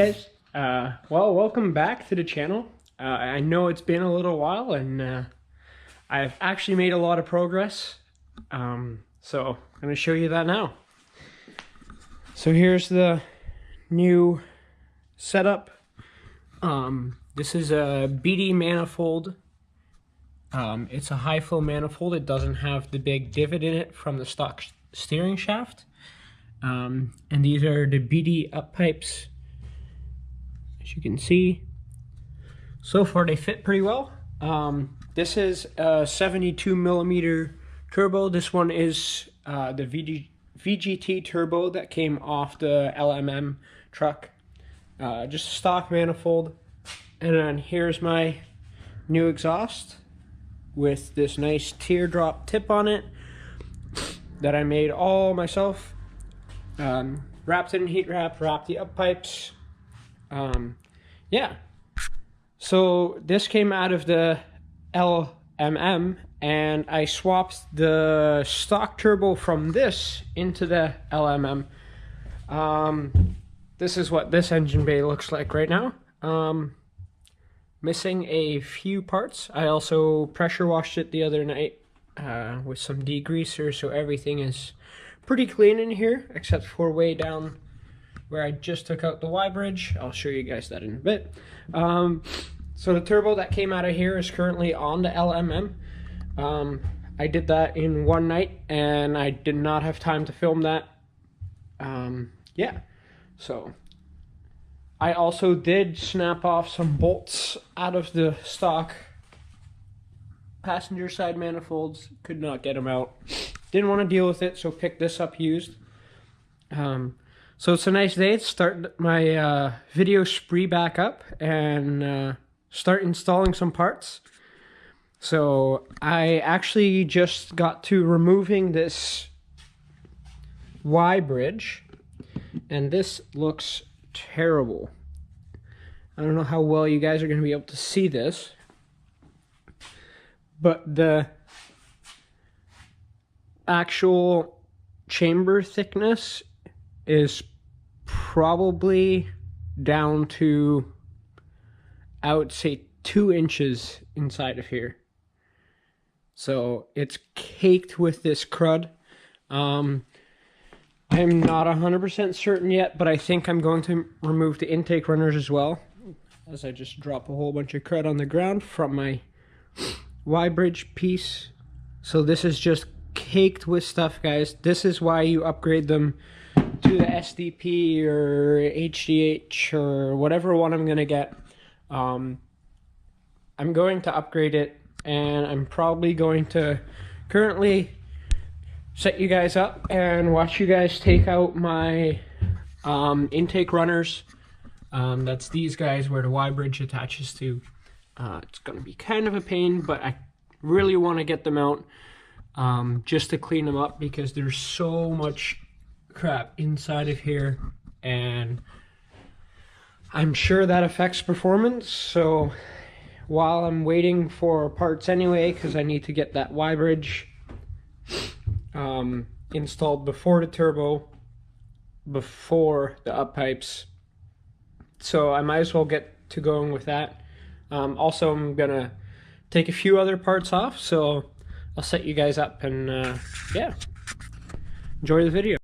guys, well, welcome back to the channel. I know it's been a little while, and I've actually made a lot of progress, so I'm going to show you that now. So here's the new setup. This is a BD manifold. It's a high flow manifold. It doesn't have the big divot in it from the stock steering shaft. And these are the BD up pipes. As you can see, so far they fit pretty well. This is a 72 millimeter turbo. This one is the VGT turbo that came off the LMM truck. Just a stock manifold. And then here's my new exhaust with this nice teardrop tip on it that I made all myself. Wrapped it in heat wrap, wrapped the up pipes. Yeah, so this came out of the LMM, and I swapped the stock turbo from this into the LMM. This is what this engine bay looks like right now. Missing a few parts. I also pressure washed it the other night with some degreaser, so everything is pretty clean in here, except for way down where I just took out the Y bridge. I'll show you guys that in a bit. So the turbo that came out of here is currently on the LMM. I did that in one night, and I did not have time to film that. Yeah, so I also did snap off some bolts out of the stock passenger side manifolds. Could not get them out. Didn't want to deal with it, so picked this up used. So it's a nice day to start my video spree back up and start installing some parts. So I actually just got to removing this Y bridge, and this looks terrible. I don't know how well you guys are going to be able to see this, but the actual chamber thickness is probably down to, I would say, 2 inches inside of here. So it's caked with this crud. I'm not 100% certain yet, but I think I'm going to remove the intake runners as well, as I just drop a whole bunch of crud on the ground from my Y bridge piece. So this is just caked with stuff, guys. This is why you upgrade them to the SDP or HDH or whatever one I'm gonna get. I'm going to upgrade it, and I'm probably going to currently set you guys up and watch you guys take out my intake runners. That's these guys where the Y bridge attaches to. It's gonna be kind of a pain, but I really want to get them out just to clean them up, because there's so much crap inside of here, and I'm sure that affects performance. So while I'm waiting for parts anyway, because I need to get that Y bridge installed before the turbo, before the up pipes, so I might as well get to going with that. Also, I'm gonna take a few other parts off, so I'll set you guys up, and yeah, enjoy the video.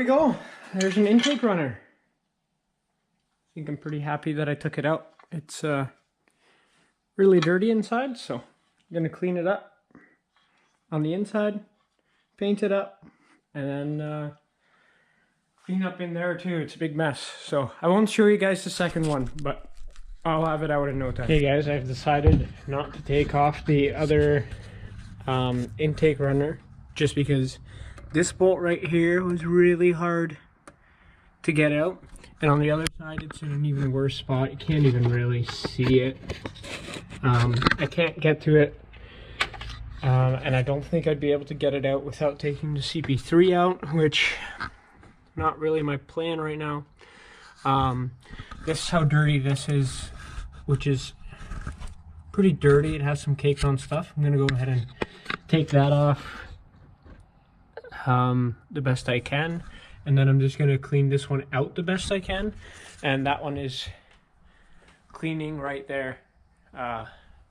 we go. There's an intake runner. I think I'm pretty happy that I took it out. It's really dirty inside, so I'm gonna clean it up on the inside, paint it up, and then clean up in there too. It's a big mess. So I won't show you guys the second one, but I'll have it out in no time. Okay guys, I've decided not to take off the other intake runner just because this bolt right here was really hard to get out. And on the other side, it's in an even worse spot. You can't even really see it. I can't get to it. And I don't think I'd be able to get it out without taking the CP3 out, which not really my plan right now. This is how dirty this is, which is pretty dirty. It has some caked on stuff. I'm gonna go ahead and take that off the best I can. And then I'm just going to clean this one out the best I can. And that one is cleaning right there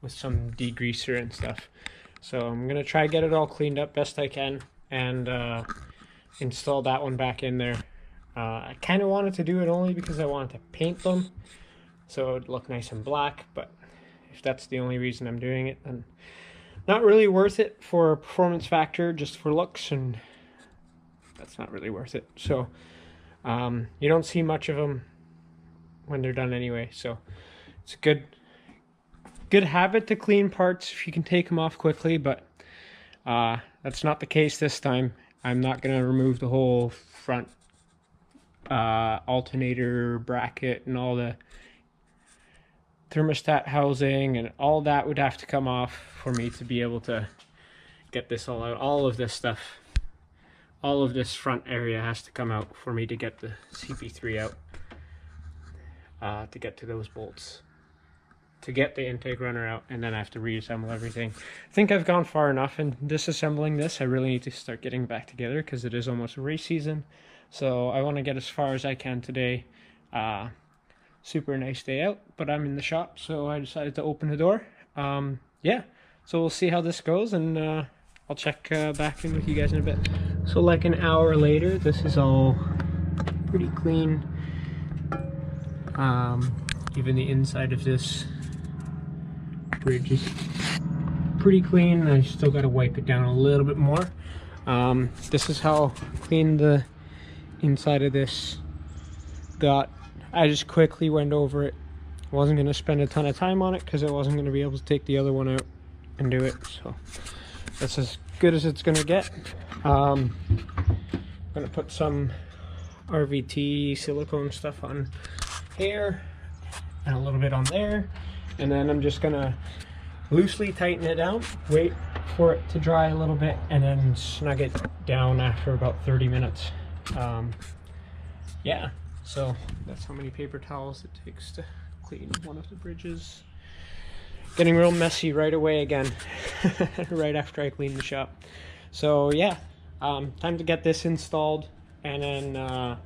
with some degreaser and stuff. So I'm going to try get it all cleaned up best I can and install that one back in there. I kind of wanted to do it only because I wanted to paint them so it would look nice and black. But if that's the only reason I'm doing it, then not really worth it for a performance factor, just for looks, and that's not really worth it. So you don't see much of them when they're done anyway, so it's a good habit to clean parts if you can take them off quickly, but that's not the case this time. I'm not going to remove the whole front alternator bracket and all the thermostat housing, and all that would have to come off for me to be able to get this all out. All of this stuff, all of this front area has to come out for me to get the CP3 out, to get to those bolts, to get the intake runner out, and then I have to reassemble everything. I think I've gone far enough in disassembling this. I really need to start getting back together because it is almost race season. So I want to get as far as I can today. Super nice day out, but I'm in the shop, so I decided to open the door. Yeah, so we'll see how this goes, and I'll check back in with you guys in a bit. So like an hour later, this is all pretty clean. Even the inside of this bridge is pretty clean. I still got to wipe it down a little bit more. This is how clean the inside of this got. I just quickly went over it. Wasn't going to spend a ton of time on it because I wasn't going to be able to take the other one out and do it. So that's as good as it's going to get. I'm going to put some RVT silicone stuff on here and a little bit on there. And then I'm just going to loosely tighten it down, wait for it to dry a little bit, and then snug it down after about 30 minutes. Yeah. So that's how many paper towels it takes to clean one of the bridges. Getting real messy right away again, right after I clean the shop. So yeah, time to get this installed and then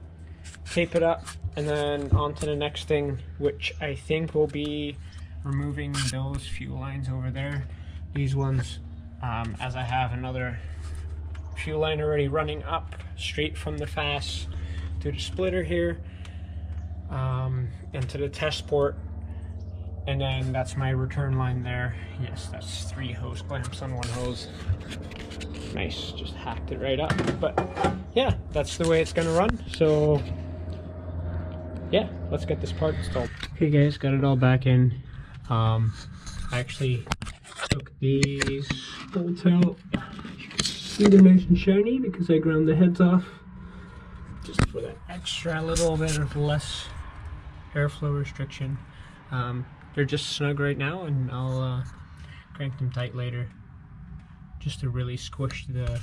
tape it up, and then on to the next thing, which I think will be removing those fuel lines over there. These ones, as I have another fuel line already running up straight from the FAS to the splitter here, and to the test port, and then that's my return line there. Yes, that's 3 hose clamps on 1 hose. Nice, just hacked it right up. But yeah, that's the way it's gonna run. So yeah, let's get this part installed. Okay guys, got it all back in. I actually took these bolts out. You can see they're nice and shiny because I ground the heads off, just for that extra little bit of less airflow restriction. They're just snug right now, and I'll crank them tight later just to really squish the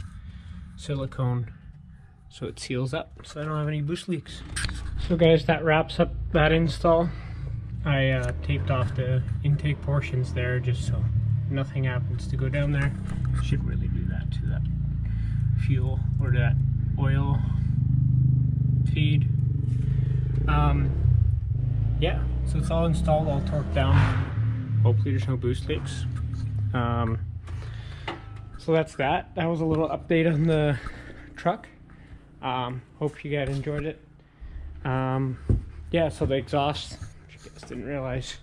silicone so it seals up, so I don't have any boost leaks. So guys, that wraps up that install. I taped off the intake portions there just so nothing happens to go down there. Should really do that to that fuel or that oil feed. Yeah, so it's all installed, all torqued down. Hopefully there's no boost leaks. So that's that. That was a little update on the truck. Hope you guys enjoyed it. Yeah, so the exhaust, if you guys didn't realize,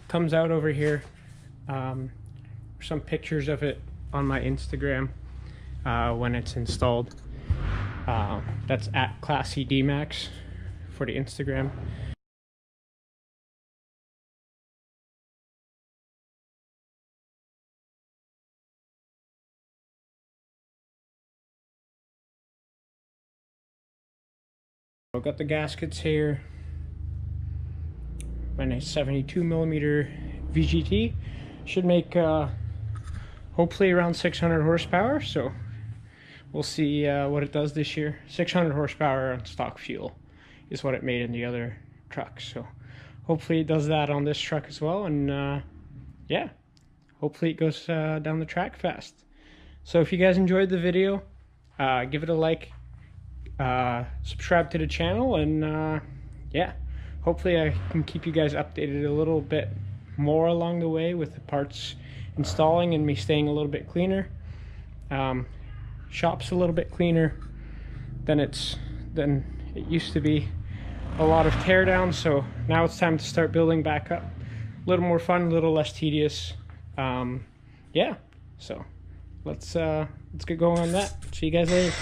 comes out over here. Some pictures of it on my Instagram when it's installed. That's at classydmax for the Instagram. I've got the gaskets here. My nice 72mm VGT should make hopefully around 600 horsepower. So we'll see what it does this year. 600 horsepower on stock fuel is what it made in the other truck. So hopefully it does that on this truck as well. And yeah, hopefully it goes down the track fast. So if you guys enjoyed the video, give it a like. Subscribe to the channel, and yeah, hopefully I can keep you guys updated a little bit more along the way with the parts installing and me staying a little bit cleaner. Shop's a little bit cleaner than it used to be. A lot of tear down, so now it's time to start building back up. A little more fun, a little less tedious. Yeah, so let's get going on that. See you guys later.